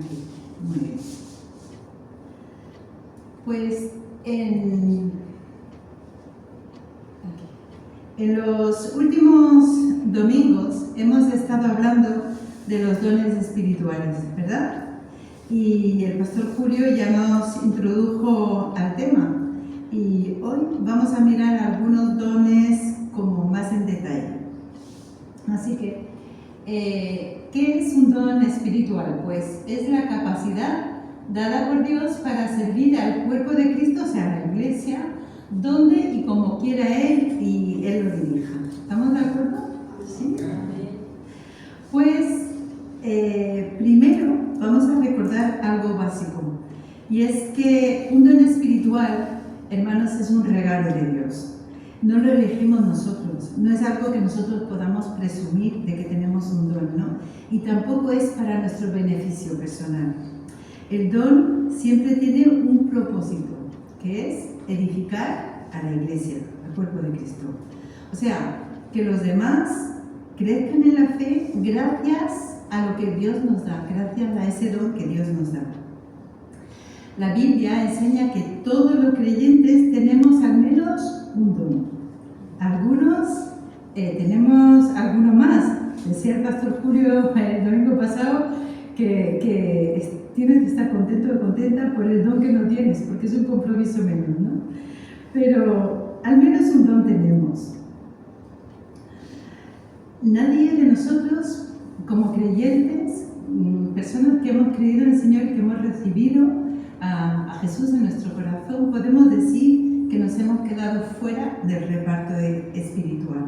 Aquí, muy bien. Pues en los últimos domingos hemos estado hablando de los dones espirituales, ¿verdad? Y el pastor Julio ya nos introdujo al tema. Y hoy vamos a mirar algunos dones como más en detalle. Así que, ¿qué es un don espiritual? Pues es la capacidad dada por Dios para servir al cuerpo de Cristo, o sea, a la iglesia, donde y como quiera Él y Él lo dirija. ¿Estamos de acuerdo? ¿Sí? Pues, primero vamos a recordar algo básico. Y es que un don espiritual, hermanos, es un regalo de Dios. No lo elegimos nosotros, no es algo que nosotros podamos presumir de que tenemos un don, ¿no? Y tampoco es para nuestro beneficio personal. El don siempre tiene un propósito, que es edificar a la iglesia, al cuerpo de Cristo. O sea, que los demás crezcan en la fe gracias a lo que Dios nos da, gracias a ese don que Dios nos da. La Biblia enseña que todos los creyentes tenemos al menos un don. Algunos tenemos alguno más. Decía el pastor Julio el domingo pasado que tienes que estar contento o contenta por el don que no tienes, porque es un compromiso menos, ¿no? Pero al menos un don tenemos. Nadie de nosotros, como creyentes, personas que hemos creído en el Señor y que hemos recibido a Jesús en nuestro corazón, podemos decir que nos hemos quedado fuera del reparto espiritual.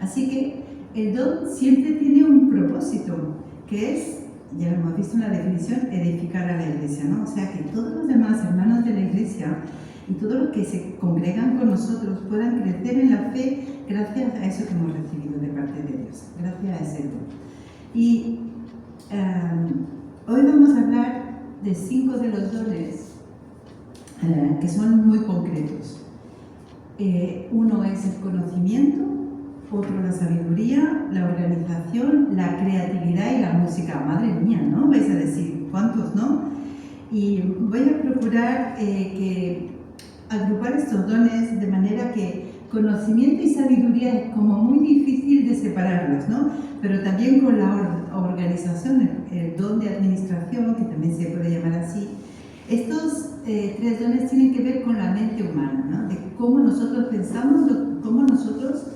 Así que el don siempre tiene un propósito, que es, ya lo hemos visto en la definición, edificar a la iglesia, ¿no? O sea, que todos los demás hermanos de la iglesia y todos los que se congregan con nosotros puedan crecer en la fe gracias a eso que hemos recibido de parte de Dios, gracias a ese don. Y hoy vamos a hablar de 5 de los dones que son muy concretos. Uno es el conocimiento, otro la sabiduría, la organización, la creatividad y la música. Madre mía, ¿no? Vais a decir, ¿cuántos no? Y voy a procurar agrupar estos dones de manera que conocimiento y sabiduría es como muy difícil de separarlos, ¿no? Pero también con la organización, el don de administración, que también se puede llamar así, estos 3 dones tienen que ver con la mente humana, ¿no? De cómo nosotros pensamos, cómo nosotros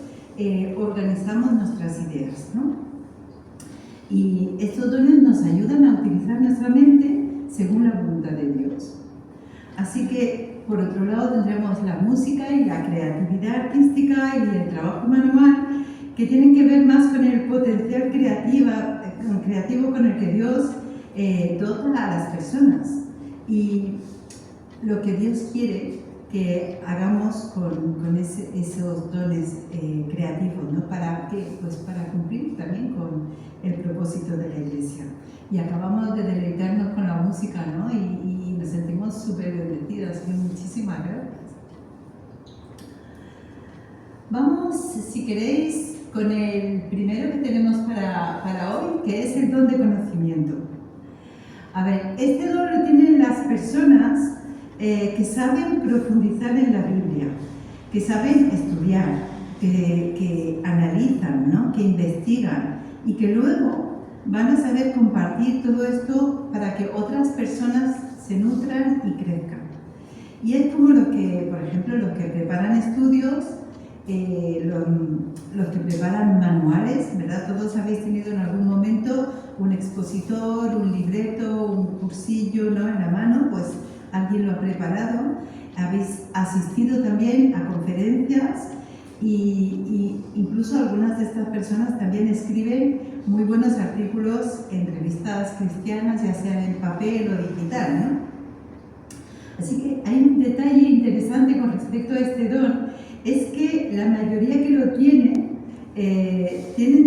organizamos nuestras ideas, ¿no? Y estos dones nos ayudan a utilizar nuestra mente según la voluntad de Dios. Así que, por otro lado, tendremos la música y la creatividad artística y el trabajo manual, que tienen que ver más con el potencial creativo con el que Dios dota a las personas. Y lo que Dios quiere que hagamos con esos dones creativos, ¿no? ¿Para qué? Pues para cumplir también con el propósito de la iglesia. Y acabamos de deleitarnos con la música, ¿no? Y nos sentimos súper bendecidas. Muchísimas gracias. Vamos, si queréis, con el primero que tenemos para hoy, que es el don de conocimiento. A ver, este don lo tienen las personas que saben profundizar en la Biblia, que saben estudiar, que analizan, ¿no? Que investigan y que luego van a saber compartir todo esto para que otras personas se nutran y crezcan. Y es como lo que, por ejemplo, los que preparan estudios, los que preparan manuales, ¿verdad? Todos habéis tenido en algún momento un expositor, un libreto, un cursillo, ¿no? En la mano, pues alguien lo ha preparado. Habéis asistido también a conferencias y incluso algunas de estas personas también escriben muy buenos artículos en revistas cristianas, ya sea en papel o digital, ¿no? Así que hay un detalle interesante con respecto a este don, es que la mayoría que lo tienen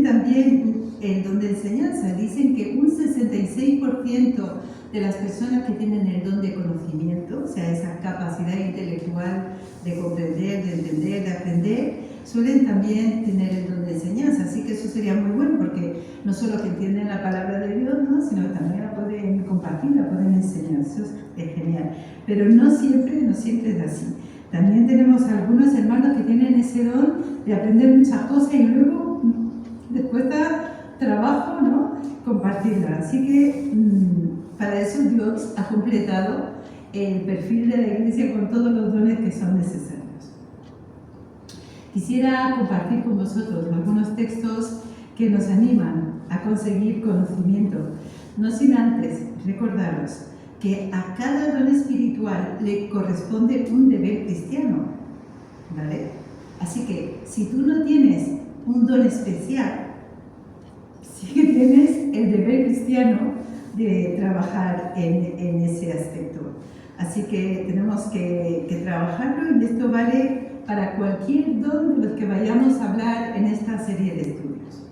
también el don de enseñanza. Dicen que un 66% de las personas que tienen el don de conocimiento, o sea, esa capacidad intelectual de comprender, de entender, de aprender, suelen también tener el don de enseñanza, así que eso sería muy bueno porque no solo que entienden la palabra de Dios, ¿no? Sino que también la pueden compartir, la pueden enseñar, eso es genial. Pero no siempre es así. También tenemos algunos hermanos que tienen ese don de aprender muchas cosas y luego les cuesta trabajo, ¿no?, compartirlas. Así que para eso Dios ha completado el perfil de la Iglesia con todos los dones que son necesarios. Quisiera compartir con vosotros algunos textos que nos animan a conseguir conocimiento, no sin antes recordaros que a cada don espiritual le corresponde un deber cristiano, ¿vale? Así que si tú no tienes un don especial, sí que tienes el deber cristiano de trabajar en ese aspecto. Así que tenemos que trabajarlo y esto vale para cualquier don de los que vayamos a hablar en esta serie de estudios.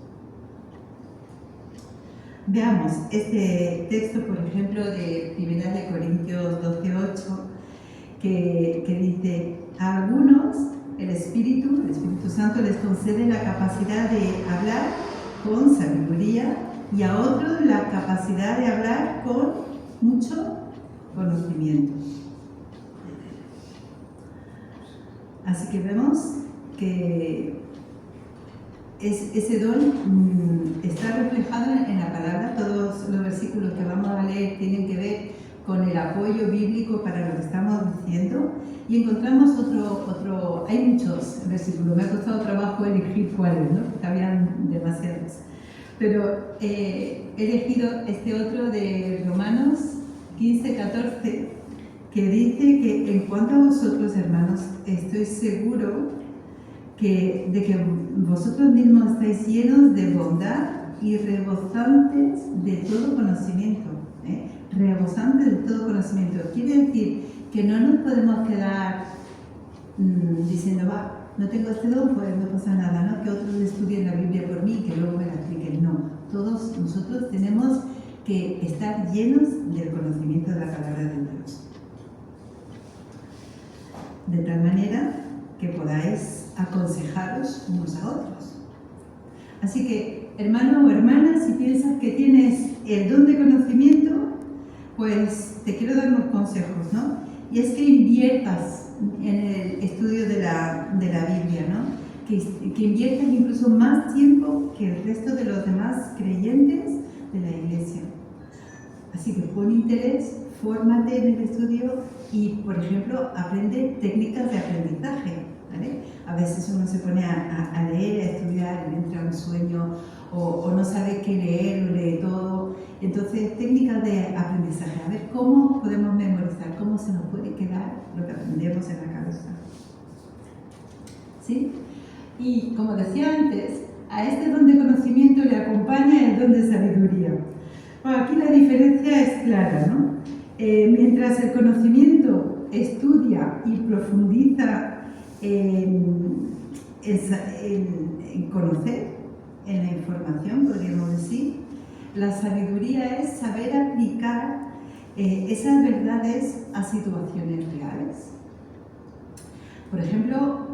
Veamos este texto, por ejemplo, de 1 Corintios 12:8, que dice: a algunos el Espíritu Santo les concede la capacidad de hablar con sabiduría y a otros la capacidad de hablar con mucho conocimiento. Así que vemos que ese don está reflejado en la palabra. Todos los versículos que vamos a leer tienen que ver con el apoyo bíblico para lo que estamos diciendo. Y encontramos hay muchos versículos, me ha costado trabajo elegir cuáles, ¿no?, porque habían demasiados. Pero he elegido este otro de Romanos 15:14, que dice que en cuanto a vosotros, hermanos, estoy seguro de que vosotros mismos estáis llenos de bondad y rebosantes de todo conocimiento. Rebosantes de todo conocimiento. Quiere decir que no nos podemos quedar diciendo, no tengo este don, pues no pasa nada, ¿no?, que otros estudien la Biblia por mí y que luego me la expliquen. No, todos nosotros tenemos que estar llenos del conocimiento de la palabra de Dios. De tal manera que podáis aconsejaros unos a otros. Así que, hermano o hermana, si piensas que tienes el don de conocimiento, pues te quiero dar unos consejos, ¿no? Y es que inviertas en el estudio de la Biblia, ¿no? Que inviertas incluso más tiempo que el resto de los demás creyentes de la Iglesia. Así que pon interés, fórmate en el estudio y, por ejemplo, aprende técnicas de aprendizaje, ¿vale? A veces uno se pone a leer, a estudiar, le entra un sueño o no sabe qué leer, lo lee todo. Entonces, técnicas de aprendizaje, a ver cómo podemos memorizar, cómo se nos puede quedar lo que aprendemos en la cabeza. ¿Sí? Y como decía antes, a este don de conocimiento le acompaña el don de sabiduría. Bueno, aquí la diferencia es clara, ¿no? Mientras el conocimiento estudia y profundiza en conocer, en la información, podríamos decir, la sabiduría es saber aplicar esas verdades a situaciones reales. Por ejemplo,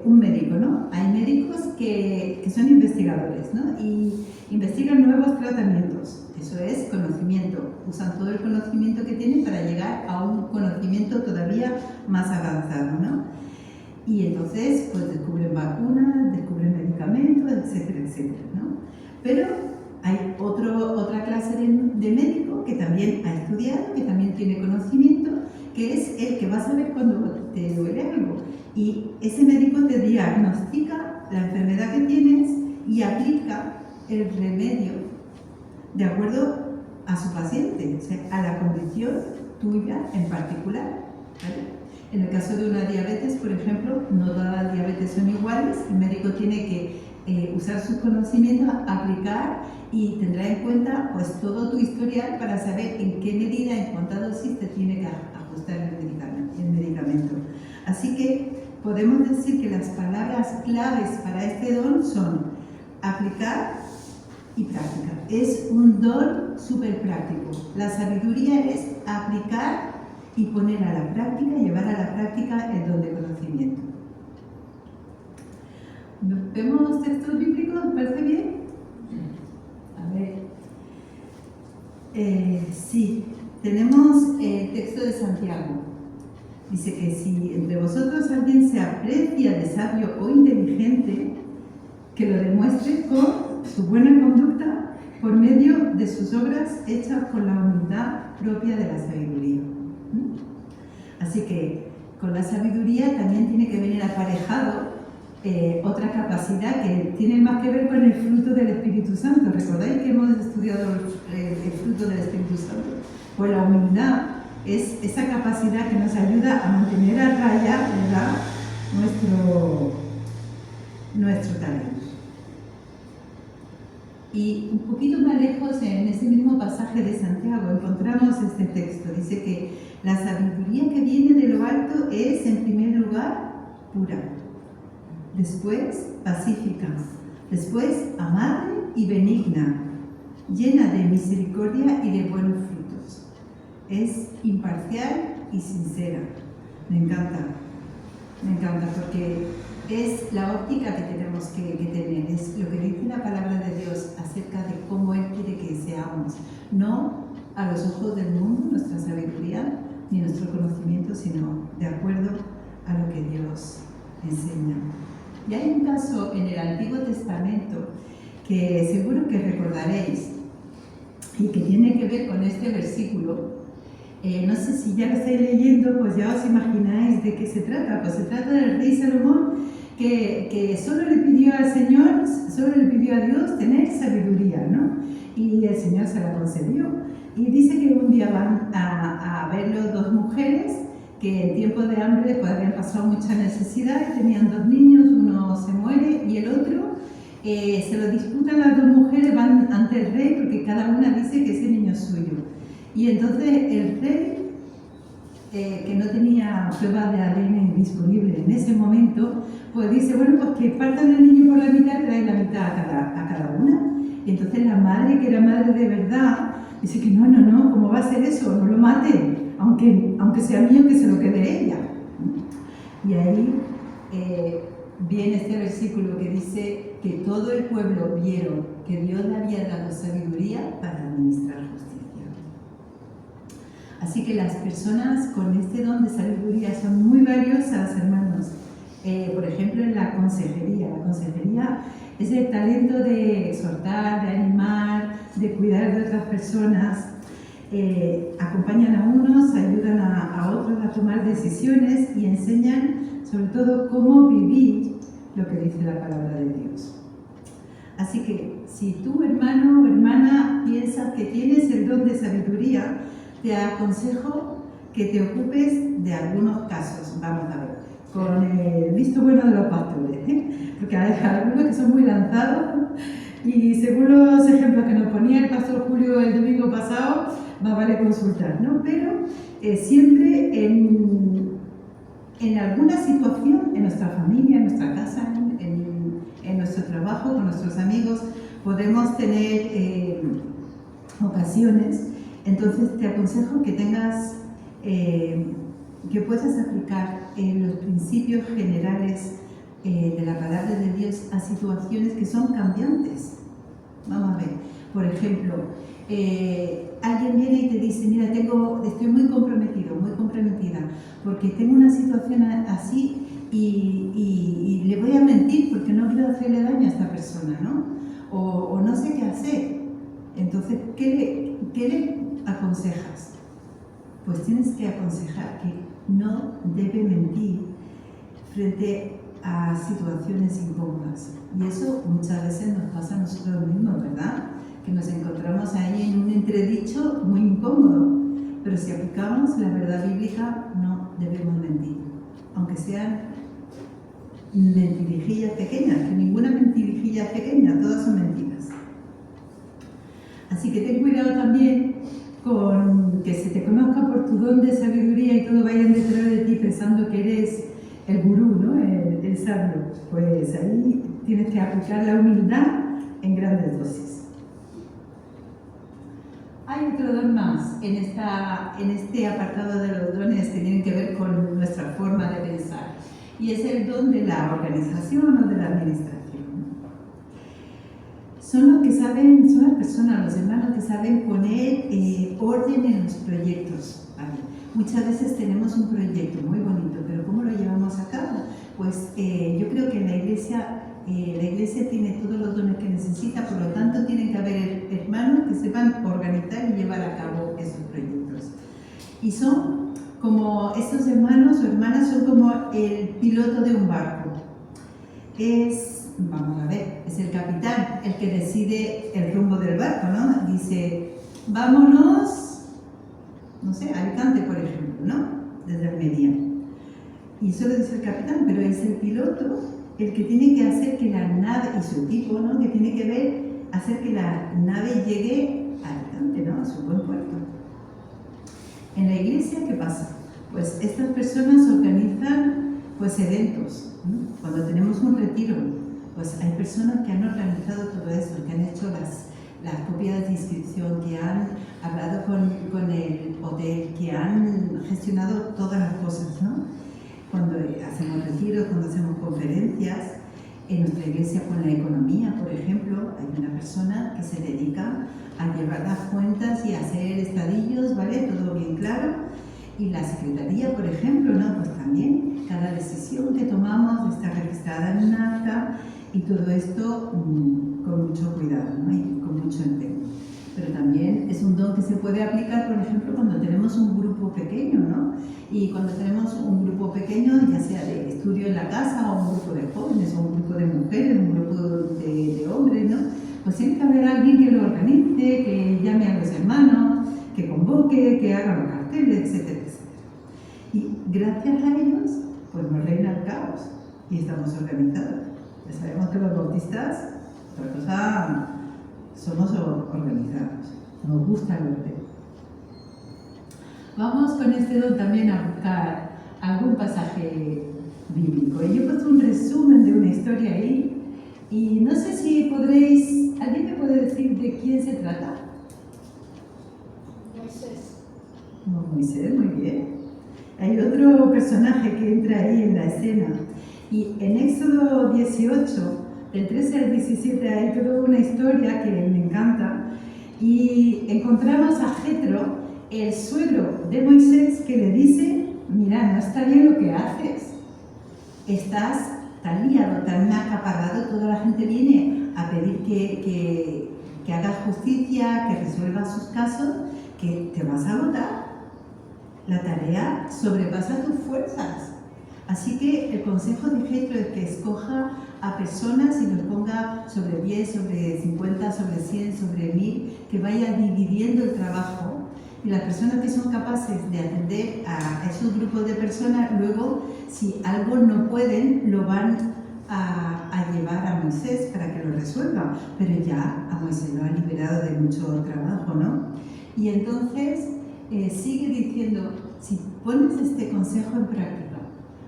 un médico, ¿no? Hay médicos que son investigadores, ¿no? Y investigan nuevos tratamientos. Eso es conocimiento. Usan todo el conocimiento que tienen para llegar a un conocimiento todavía más avanzado, ¿no? Y entonces, pues descubren vacunas, descubren medicamentos, etcétera, etcétera, ¿no? Pero hay otra clase de médico que también ha estudiado, que también tiene conocimiento, que es el que va a saber cuando te duele algo. Y ese médico te diagnostica la enfermedad que tienes y aplica el remedio de acuerdo a su paciente, o sea, a la condición tuya en particular, ¿vale? En el caso de una diabetes, por ejemplo, no todas las diabetes son iguales. El médico tiene que usar sus conocimientos, aplicar y tendrá en cuenta pues todo tu historial para saber en qué medida, en cuánta dosis te tiene que ajustar el medicamento. Así que podemos decir que las palabras claves para este don son aplicar y práctica. Es un don súper práctico. La sabiduría es aplicar y poner a la práctica, llevar a la práctica el don de conocimiento. ¿Vemos textos bíblicos? ¿Me parece bien? A ver. Sí, tenemos el texto de Santiago. Dice que si entre vosotros alguien se aprecia de sabio o inteligente, que lo demuestre con su buena conducta por medio de sus obras hechas con la humildad propia de la sabiduría. Así que con la sabiduría también tiene que venir aparejado otra capacidad que tiene más que ver con el fruto del Espíritu Santo. ¿Recordáis que hemos estudiado el fruto del Espíritu Santo? Pues la humildad es esa capacidad que nos ayuda a mantener a raya, ¿verdad?, nuestro talento. Y un poquito más lejos, en ese mismo pasaje de Santiago, encontramos este texto. Dice que la sabiduría que viene de lo alto es, en primer lugar, pura, después pacífica, después amable y benigna, llena de misericordia y de buenos frutos. Es imparcial y sincera. Me encanta porque es la óptica que tenemos que tener, es lo que dice la palabra de Dios acerca de cómo Él quiere que seamos, no a los ojos del mundo, nuestra sabiduría ni nuestro conocimiento, sino de acuerdo a lo que Dios enseña. Y hay un caso en el Antiguo Testamento que seguro que recordaréis y que tiene que ver con este versículo. No sé si ya lo estáis leyendo, pues ya os imagináis de qué se trata. Pues se trata del rey Salomón que solo le pidió al Señor, solo le pidió a Dios tener sabiduría, ¿no? Y el Señor se la concedió. Y dice que un día van a verlo dos mujeres que en tiempo de hambre pues habían pasado mucha necesidad y tenían dos niños, uno se muere y el otro se lo disputan las dos mujeres, van ante el rey porque cada una dice que ese niño es suyo. Y entonces el rey, que no tenía pruebas de ADN disponible en ese momento, pues dice, bueno, pues que partan el niño por la mitad y le dan la mitad a cada una. Y entonces la madre, que era madre de verdad, dice que no, ¿cómo va a ser eso? No lo mate, aunque sea mío, que se lo quede ella. Y ahí viene este versículo que dice que todo el pueblo vieron que Dios le había dado sabiduría para administrar justicia. Así que las personas con este don de sabiduría son muy valiosas, hermanos. Por ejemplo, en la consejería. La consejería es el talento de exhortar, de animar, de cuidar de otras personas. Acompañan a unos, ayudan a otros a tomar decisiones y enseñan sobre todo cómo vivir lo que dice la palabra de Dios. Así que si tú, hermano o hermana, piensas que tienes el don de sabiduría, te aconsejo que te ocupes de algunos casos. Vamos a ver, con el visto bueno de los pastores, porque hay algunos que son muy lanzados y según los ejemplos que nos ponía el pastor Julio el domingo pasado, más vale consultar, ¿no? Pero siempre en alguna situación, en nuestra familia, en nuestra casa, en nuestro trabajo, con nuestros amigos, podemos tener ocasiones. Entonces te aconsejo que tengas, que puedas aplicar los principios generales de la palabra de Dios a situaciones que son cambiantes. Vamos a ver, por ejemplo, alguien viene y te dice, mira, estoy muy comprometido, muy comprometida, porque tengo una situación así y le voy a mentir porque no quiero hacerle daño a esta persona, ¿no? O no sé qué hacer. Entonces, ¿qué le aconsejas? Pues tienes que aconsejar que no debe mentir frente a situaciones incómodas. Y eso muchas veces nos pasa a nosotros mismos, ¿verdad? Que nos encontramos ahí en un entredicho muy incómodo. Pero si aplicamos la verdad bíblica, no debemos mentir. Aunque sean mentirijillas pequeñas, que ninguna mentirijilla es pequeña, todas son mentiras. Así que ten cuidado también con que se te conozca por tu don de sabiduría y todo vayan detrás de ti pensando que eres el gurú, ¿no? El sabio. Pues ahí tienes que aplicar la humildad en grandes dosis. Hay otro don más en este apartado de los dones que tienen que ver con nuestra forma de pensar. y es el don de la organización o de la administración. Son los que saben, son las personas, los hermanos que saben poner orden en los proyectos. ¿Vale? Muchas veces tenemos un proyecto muy bonito, pero ¿cómo lo llevamos a cabo? Pues yo creo que la iglesia tiene todos los dones que necesita, por lo tanto tienen que haber hermanos que sepan organizar y llevar a cabo esos proyectos. Y son como, estos hermanos o hermanas son como el piloto de un barco. Vamos a ver, es el capitán el que decide el rumbo del barco, ¿no? Dice, vámonos, no sé, a Alicante, por ejemplo, ¿no? Desde Almería. Y eso lo dice el capitán, pero es el piloto el que tiene que hacer que la nave, y su equipo, ¿no? Que tiene que hacer que la nave llegue a Alicante, ¿no? A su buen puerto. En la iglesia, ¿qué pasa? Pues estas personas organizan pues eventos, ¿no? Cuando tenemos un retiro, pues hay personas que han organizado todo eso, que han hecho las copias de inscripción, que han hablado con el hotel, que han gestionado todas las cosas, ¿no? Cuando hacemos retiros, cuando hacemos conferencias, en nuestra iglesia con la economía, por ejemplo, hay una persona que se dedica a llevar las cuentas y a hacer estadillos, ¿vale? Todo bien claro. Y la secretaría, por ejemplo, ¿no? Pues también cada decisión que tomamos está registrada en un acta y todo esto con mucho cuidado, ¿no? Y con mucho empeño. Pero también es un don que se puede aplicar, por ejemplo, cuando tenemos un grupo pequeño, ¿no? Y cuando tenemos un grupo pequeño, ya sea de estudio en la casa, o un grupo de jóvenes, o un grupo de mujeres, un grupo de hombres, ¿no? Pues tiene que haber alguien que lo organice, que llame a los hermanos, que convoque, que haga los carteles, etcétera, etcétera. Y gracias a ellos, pues nos reina el caos y estamos organizados. Ya sabemos que los bautistas, otra cosa, somos organizados, nos gusta el orden. Vamos con este don también a buscar algún pasaje bíblico. Y yo he puesto un resumen de una historia ahí y no sé si podréis, ¿alguien me puede decir de quién se trata? Moisés, muy bien. Hay otro personaje que entra ahí en la escena. Y en Éxodo 18, del 13 al 17, hay toda una historia que me encanta. Y encontramos a Jetro, el suegro de Moisés, que le dice, mira, no está bien lo que haces. Estás tan liado, tan acaparrado, toda la gente viene a pedir que hagas justicia, que resuelvas sus casos, que te vas a agotar. La tarea sobrepasa tus fuerzas. Así que el consejo de Jetro es que escoja a personas y los ponga sobre 10, sobre 50, sobre 100, sobre 1000, que vaya dividiendo el trabajo. Y las personas que son capaces de atender a esos grupos de personas, luego, si algo no pueden, lo van a llevar a Moisés para que lo resuelva. Pero ya a Moisés lo ha liberado de mucho trabajo, ¿no? Y entonces sigue diciendo, si pones este consejo en práctica,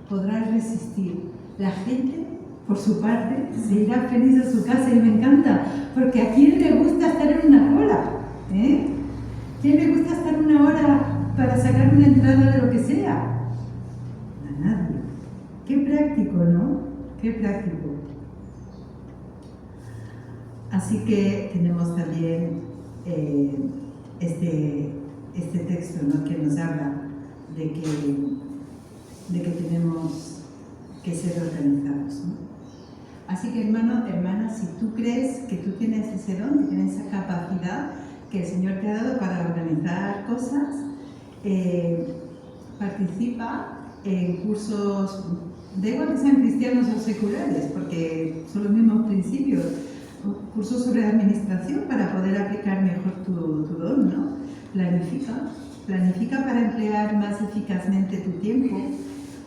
podrás resistir. La gente, por su parte, se irá feliz a su casa y me encanta, porque ¿a quién le gusta estar en una cola? ¿Quién le gusta estar una hora para sacar una entrada de lo que sea? A nadie. Qué práctico, ¿no? Qué práctico. Así que tenemos también este texto, ¿no? Que nos habla de que tenemos que ser organizados, ¿no? Así que, hermano, hermana, si tú crees que tú tienes ese don, que tienes esa capacidad que el Señor te ha dado para organizar cosas, participa en cursos, da igual que sean cristianos o seculares, porque son los mismos principios, cursos sobre administración para poder aplicar mejor tu don, ¿no? Planifica para emplear más eficazmente tu tiempo,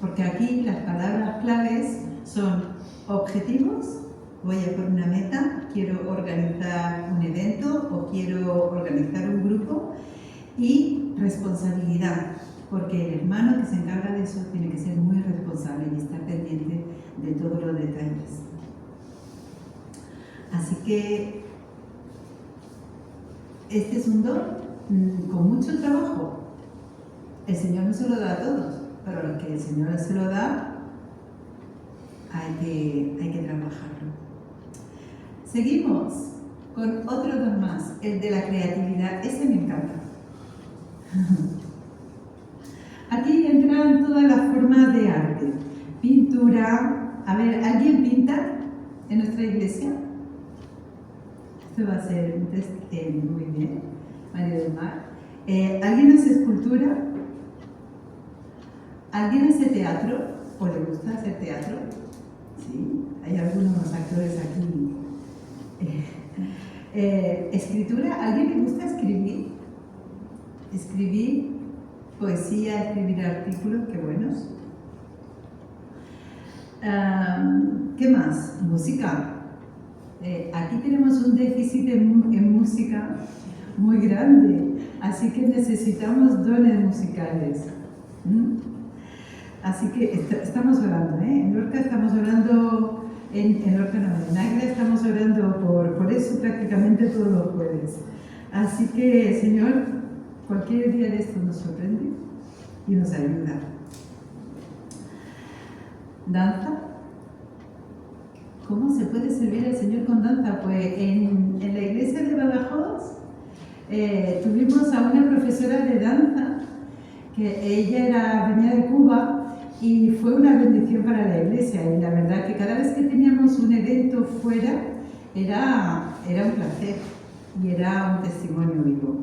porque aquí las palabras claves son objetivos, voy a por una meta, quiero organizar un evento o quiero organizar un grupo, y responsabilidad, porque el hermano que se encarga de eso tiene que ser muy responsable y estar pendiente de todos los detalles. Así que este es un don con mucho trabajo. El Señor no se lo da a todos, pero a los que el Señor se lo da, hay que trabajarlo. Seguimos con otro dos más, el de la creatividad. Ese me encanta. Aquí entran todas las formas de arte. Pintura. A ver, ¿alguien pinta en nuestra iglesia? Esto va a ser un test muy bien. María del Mar. ¿Alguien hace escultura? ¿Alguien hace teatro? ¿O le gusta hacer teatro? Sí, hay algunos actores aquí. ¿Escritura? ¿Alguien le gusta escribir? Escribir poesía, escribir artículos, qué buenos. ¿Qué más? Música. Aquí tenemos un déficit en música muy grande, así que necesitamos dones musicales. Así que estamos orando, en Lorca estamos orando, en Lorca no, en Águila estamos orando por eso prácticamente todos los jueves. Así que, Señor, cualquier día de esto nos sorprende y nos ayuda. Danza. ¿Cómo se puede servir al Señor con danza? Pues en la iglesia de Badajoz tuvimos a una profesora de danza, que ella venía de Cuba y fue una bendición para la iglesia. Y la verdad que cada vez que teníamos un evento fuera era un placer y era un testimonio vivo.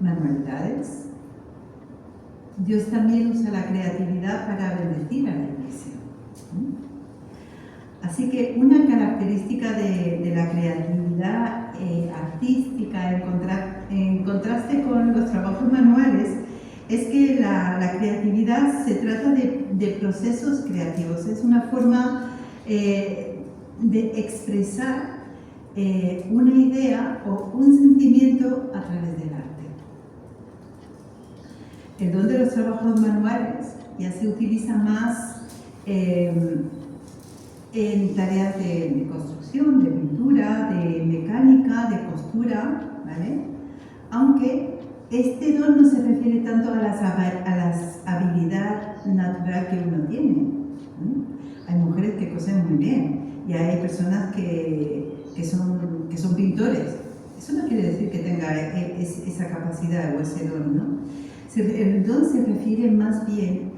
Manualidades. Dios también usa la creatividad para bendecir a la iglesia. Así que una característica de la creatividad artística en contraste con los trabajos manuales es que la creatividad se trata de procesos creativos, es una forma de expresar una idea o un sentimiento a través del arte. El don de los trabajos manuales ya se utiliza más en tareas de construcción, de pintura, de mecánica, de costura, ¿vale? Aunque este don no se refiere tanto a las habilidades naturales que uno tiene. Hay mujeres que cosen muy bien y hay personas que son pintores. Eso no quiere decir que tenga esa capacidad o ese don, ¿no? El don se refiere más bien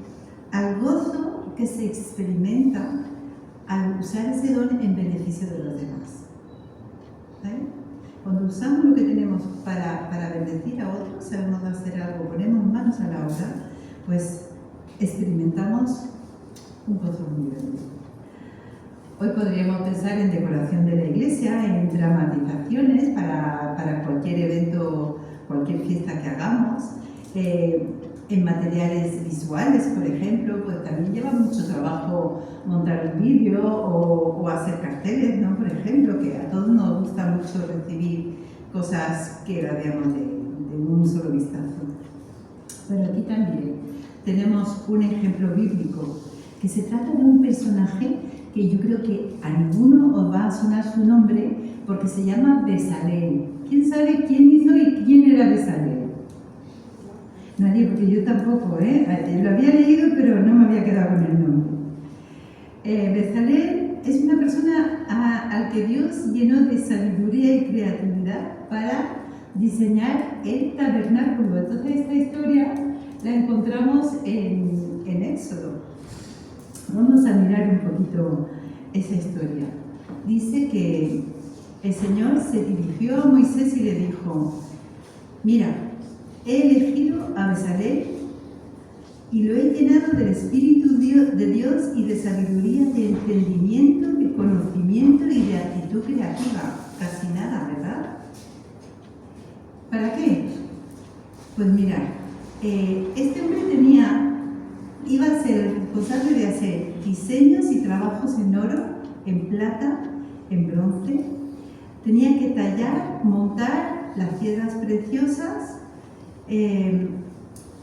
al gozo que se experimenta al usar ese don en beneficio de los demás. ¿Vale? Cuando usamos lo que tenemos para bendecir a otros, sabemos hacer algo, ponemos manos a la obra, pues experimentamos un gozo muy grande. Hoy podríamos pensar en decoración de la iglesia, en dramatizaciones para cualquier evento, cualquier fiesta que hagamos, en materiales visuales, por ejemplo, pues también lleva mucho trabajo montar un vídeo o hacer carteles, ¿no? Por ejemplo, que a todos nos gusta mucho recibir cosas que la veamos de un solo vistazo. Pero aquí también tenemos un ejemplo bíblico, que se trata de un personaje que yo creo que a ninguno os va a sonar su nombre, porque se llama Besaleel. ¿Quién sabe quién hizo y quién era Besaleel? Nadie, porque yo tampoco, lo había leído, pero no me había quedado con el nombre. Besaleel es una persona al que Dios llenó de sabiduría y creatividad para diseñar el tabernáculo. Entonces esta historia la encontramos en Éxodo. Vamos a mirar un poquito esa historia. Dice que el Señor se dirigió a Moisés y le dijo: mira, he elegido a Besaleel y lo he llenado del Espíritu de Dios y de sabiduría, de entendimiento, de conocimiento y de actitud creativa. Casi nada, ¿verdad? ¿Para qué? Pues mira, este hombre iba a ser el responsable de hacer diseños y trabajos en oro, en plata, en bronce. Tenía que tallar, montar las piedras preciosas,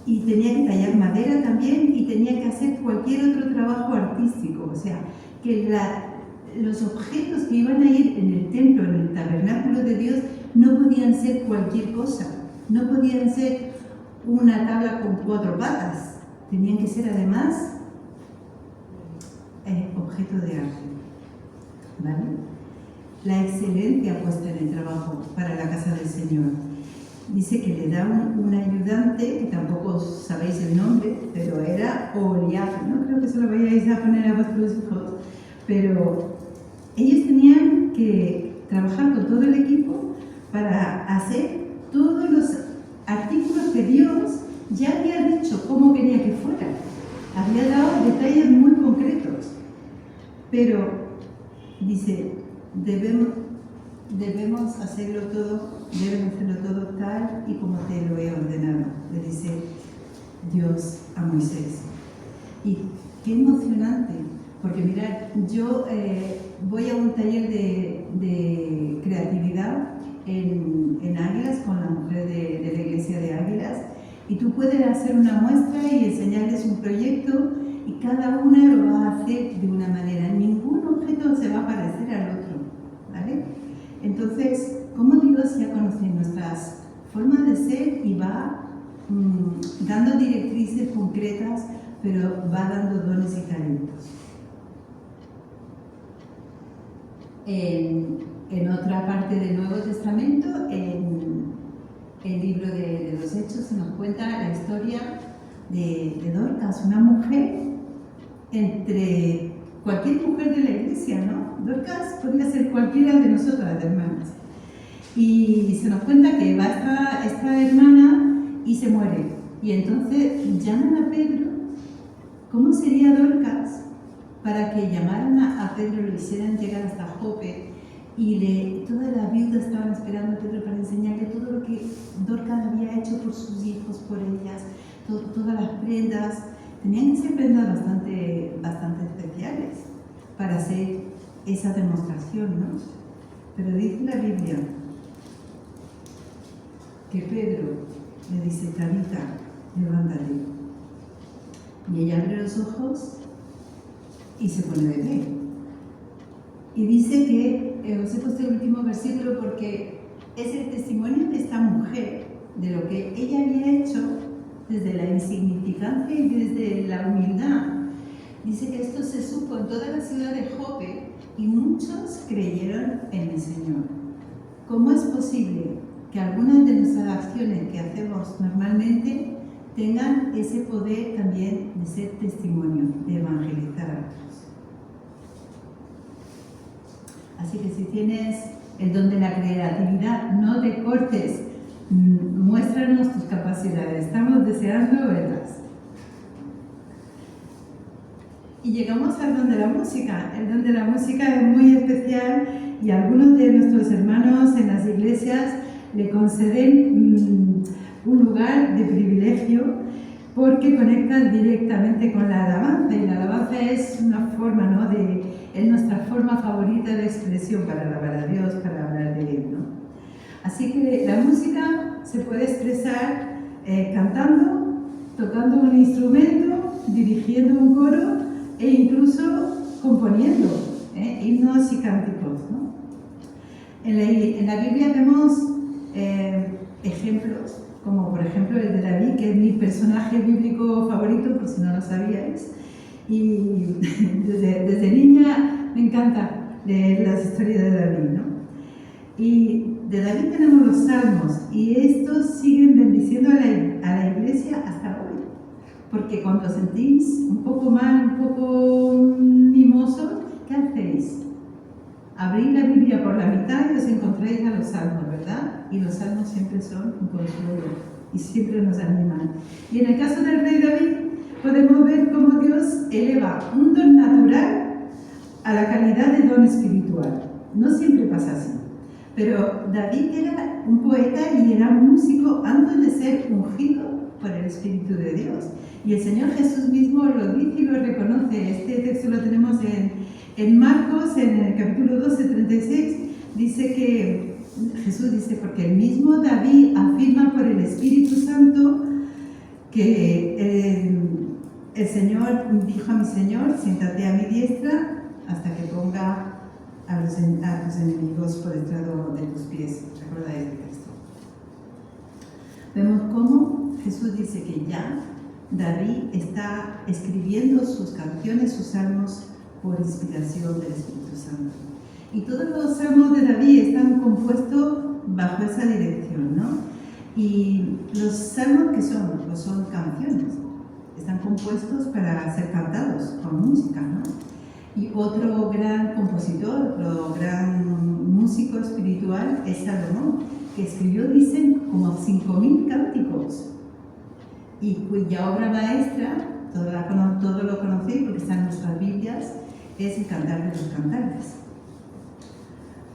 y tenía que tallar madera también, y tenía que hacer cualquier otro trabajo artístico. O sea, que los objetos que iban a ir en el templo, en el tabernáculo de Dios, no podían ser cualquier cosa, no podían ser una tabla con 4 patas, tenían que ser además objeto de arte. ¿Vale? La excelencia puesta en el trabajo para la casa del Señor. Dice que le da un ayudante, que tampoco sabéis el nombre, pero era Oliab, no creo que se lo vayáis a poner a vuestros hijos, pero ellos tenían que trabajar con todo el equipo para hacer todos los artículos que Dios ya había dicho cómo quería que fuera. Había dado detalles muy concretos, pero dice, debemos hacerlo todo, deben hacerlo todo tal y como te lo he ordenado, le dice Dios a Moisés. Y qué emocionante, porque mirad, yo voy a un taller de creatividad en Águilas con la mujer de la iglesia de Águilas, y tú puedes hacer una muestra y enseñarles un proyecto y cada una lo va a hacer de una manera. Ningún objeto se va a parecer al otro, ¿vale? Entonces, cómo Dios ya conoce nuestras formas de ser y va dando directrices concretas, pero va dando dones y talentos. En otra parte del Nuevo Testamento, en el libro de los Hechos, se nos cuenta la historia de Dorcas, una mujer entre cualquier mujer de la iglesia, ¿no? Dorcas podría ser cualquiera de nosotras, hermanas. Y se nos cuenta que va esta hermana y se muere. Y entonces llaman a Pedro. ¿Cómo sería Dorcas para que llamaran a Pedro, lo hicieran llegar hasta Jope? Y todas las viudas estaban esperando a Pedro para enseñarle todo lo que Dorcas había hecho por sus hijos, por ellas, todas las prendas. Tenían que ser prendas bastante especiales para hacer esa demostración, ¿no? Pero dice la Biblia que Pedro le dice, Tabita, levántate. Y ella abre los ojos y se pone de pie. Y dice que, os he puesto el último versículo porque es el testimonio de esta mujer, de lo que ella había hecho desde la insignificancia y desde la humildad. Dice que esto se supo en toda la ciudad de Jope y muchos creyeron en el Señor. ¿Cómo es posible que algunas de nuestras acciones que hacemos normalmente tengan ese poder también de ser testimonio, de evangelizar a otros? Así que si tienes el don de la creatividad, no te cortes, muéstranos tus capacidades, estamos deseando verlas. Y llegamos al don de la música. El don de la música es muy especial y algunos de nuestros hermanos en las iglesias le conceden un lugar de privilegio porque conectan directamente con la alabanza, y la alabanza es una forma, ¿no? Es nuestra forma favorita de expresión para alabar a Dios, para hablar de Él, ¿no? Así que la música se puede expresar cantando, tocando un instrumento, dirigiendo un coro e incluso componiendo himnos y cánticos, ¿no? En la Biblia vemos ejemplos, como por ejemplo el de David, que es mi personaje bíblico favorito, por si no lo sabíais. Y desde niña me encanta leer las historias de David, ¿no? Y de David tenemos los salmos, y estos siguen bendiciendo a la iglesia hasta hoy. Porque cuando os sentís un poco mal, un poco mimosos, ¿qué hacéis? Abrís la Biblia por la mitad y os encontráis a los salmos, ¿verdad? Y los salmos siempre son un consuelo y siempre nos animan. Y en el caso del rey David, podemos ver cómo Dios eleva un don natural a la calidad de don espiritual. No siempre pasa así. Pero David era un poeta y era un músico antes de ser ungido por el Espíritu de Dios. Y el Señor Jesús mismo lo dice y lo reconoce. Este texto lo tenemos en Marcos, en el capítulo 12, 36. Dice que Jesús dice, porque el mismo David afirma por el Espíritu Santo que el Señor dijo a mi Señor, siéntate a mi diestra hasta que ponga a tus enemigos por estrado de tus pies. ¿Recordáis el texto? Vemos cómo Jesús dice que ya David está escribiendo sus canciones, sus salmos por inspiración del Espíritu Santo. Y todos los salmos de David están compuestos bajo esa dirección, ¿no? Y los salmos, ¿qué son? Pues son canciones. Están compuestos para ser cantados con música, ¿no? Y otro gran compositor, otro gran músico espiritual es Salomón, que escribió, dicen, como 5.000 cánticos, y cuya obra maestra, todo lo conocéis porque está en nuestras Biblias, es el Cantar de los Cantares.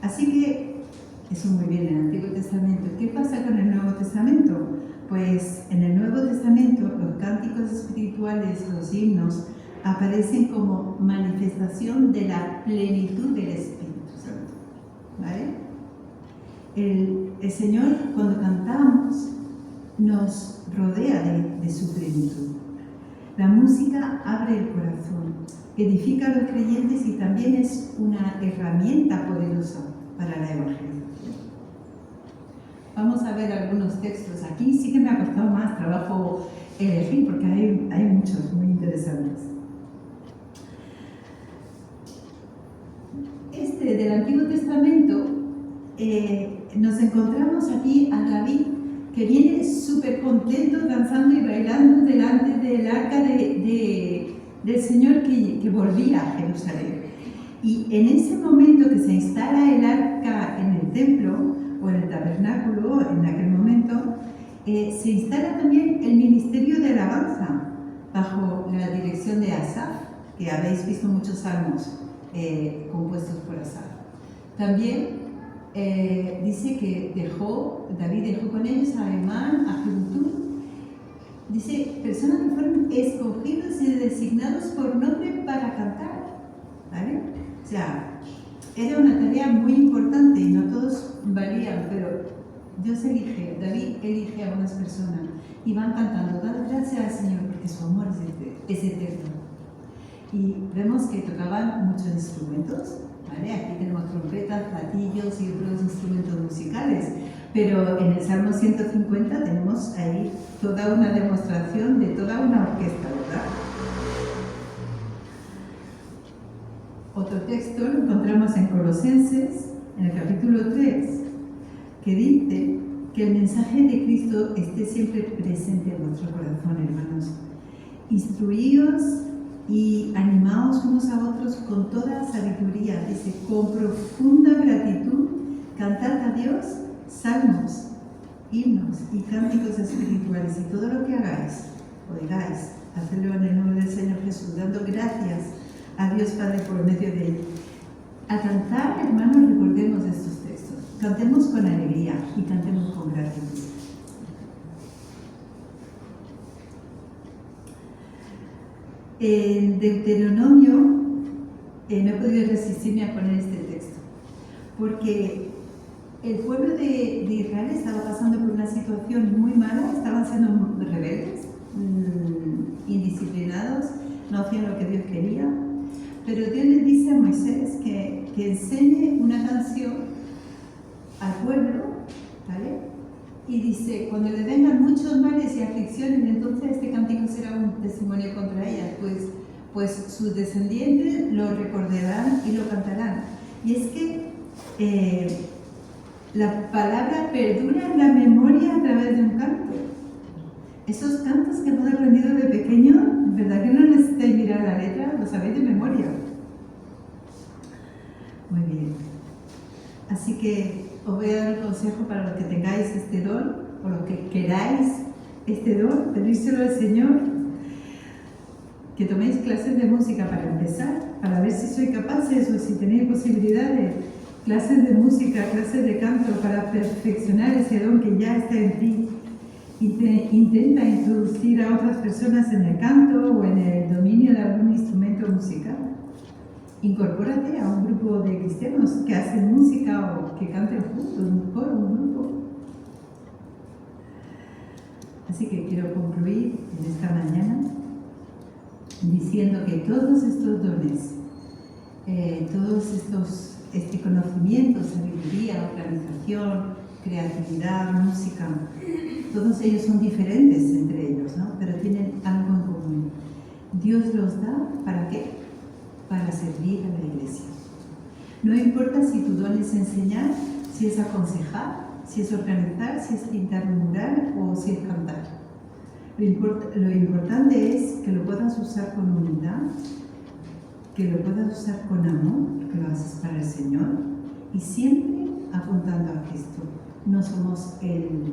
Así que eso muy bien en el Antiguo Testamento. ¿Qué pasa con el Nuevo Testamento? Pues en el Nuevo Testamento los cánticos espirituales, los himnos, aparecen como manifestación de la plenitud del Espíritu Santo, ¿vale? El Señor, cuando cantamos, nos rodea de su plenitud. La música abre el corazón, edifica a los creyentes y también es una herramienta poderosa para la evangelización. Vamos a ver algunos textos. Aquí sí que me ha costado más trabajo elegir porque hay muchos muy interesantes. Del Antiguo Testamento nos encontramos aquí a David, que viene súper contento danzando y bailando delante del arca del Señor que volvía a Jerusalén. Y en ese momento que se instala el arca en el templo o en el tabernáculo, en aquel momento, se instala también el ministerio de alabanza bajo la dirección de Asaf, que habéis visto muchos salmos compuestos por Asaf. También dice que David dejó con ellos a Emán, a Jedutum. Dice, personas que fueron escogidos y designados por nombre para cantar, ¿vale? O sea, era una tarea muy importante y no todos valían, pero Dios elige, David elige a unas personas y van cantando, dad gracias al Señor porque su amor es eterno. Y vemos que tocaban muchos instrumentos, ¿vale? Aquí tenemos trompetas, platillos y otros instrumentos musicales, pero en el Salmo 150 tenemos ahí toda una demostración de toda una orquesta, ¿verdad? Otro texto lo encontramos en Colosenses, en el capítulo 3, que dice que el mensaje de Cristo esté siempre presente en vuestro corazón, hermanos. Instruíos y animaos unos a otros con toda sabiduría, dice, con profunda gratitud, cantad a Dios salmos, himnos y cánticos espirituales, y todo lo que hagáis o digáis, hacedlo en el nombre del Señor Jesús, dando gracias a Dios Padre por medio de él. Al cantar, hermanos, recordemos estos textos, cantemos con alegría y cantemos con gratitud. En Deuteronomio no he podido resistirme a poner este texto, porque el pueblo de Israel estaba pasando por una situación muy mala, estaban siendo rebeldes, indisciplinados, no hacían lo que Dios quería, pero Dios le dice a Moisés que enseñe una canción al pueblo, ¿vale? Y dice, cuando le vengan muchos males y aflicciones, entonces este cántico será un testimonio contra ellas, pues sus descendientes lo recordarán y lo cantarán. Y es que la palabra perdura en la memoria a través de un canto. Esos cantos que hemos aprendido de pequeño, ¿verdad que no necesitáis mirar la letra? Lo sabéis de memoria. Muy bien. Así que os voy a dar un consejo para los que tengáis este don, o los que queráis este don, pedírselo al Señor, que toméis clases de música para empezar, para ver si sois capaces o si tenéis posibilidades, clases de música, clases de canto, para perfeccionar ese don que ya está en ti. Intenta introducir a otras personas en el canto o en el dominio de algún instrumento musical. Incorpórate a un grupo de cristianos que hacen música o que canten juntos, un coro, un grupo. Así que quiero concluir en esta mañana diciendo que todos estos dones, este conocimiento, sabiduría, organización, creatividad, música, todos ellos son diferentes entre ellos, ¿no? Pero tienen algo en común. Dios los da, ¿para qué? para servir a la iglesia. No importa si tu don es enseñar, si es aconsejar, si es organizar, si es pintar un mural o si es cantar. Lo importante es que lo puedas usar con humildad, que lo puedas usar con amor, que lo haces para el Señor y siempre apuntando a Cristo. No somos el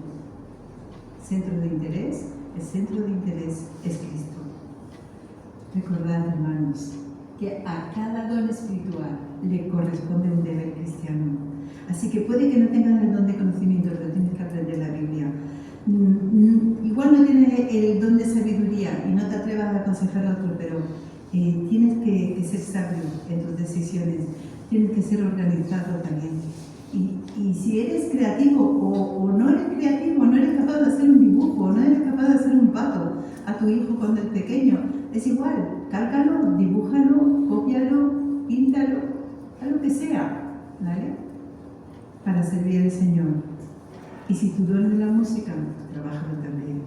centro de interés, el centro de interés es Cristo. Recordad, hermanos, que a cada don espiritual le corresponde un deber cristiano. Así que puede que no tengas el don de conocimiento, pero tienes que aprender la Biblia. Igual no tienes el don de sabiduría y no te atrevas a aconsejar a otro, pero tienes que ser sabio en tus decisiones, tienes que ser organizado también. Y si eres creativo o no eres creativo, no eres capaz de hacer un dibujo, no eres capaz de hacer un pato a tu hijo cuando es pequeño, es igual, cálcalo, dibújalo, cópialo, píntalo, haz lo que sea, ¿vale? Para servir al Señor. Y si tu don es la música, trabájalo también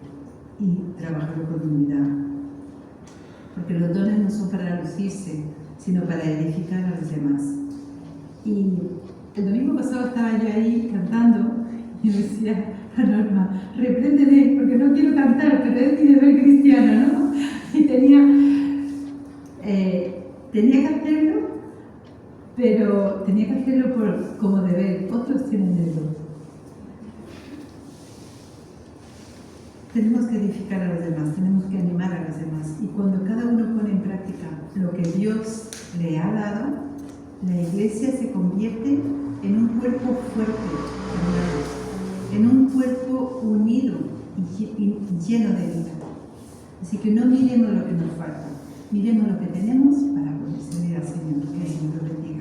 y trabájalo con humildad. Porque los dones no son para lucirse, sino para edificar a los demás. Y el domingo pasado estaba yo ahí cantando y me decía a Norma, repréndeme porque no quiero cantar, pero es mi deber cristiano, ¿no? Y tenía que hacerlo, pero tenía que hacerlo como deber. Otros tienen el don. Tenemos que edificar a los demás, tenemos que animar a los demás. Y cuando cada uno pone en práctica lo que Dios le ha dado, la iglesia se convierte en un cuerpo fuerte, en un cuerpo unido y lleno de vida. Así que no miremos lo que nos falta, miremos lo que tenemos para poder servir al Señor. Que el Señor lo bendiga.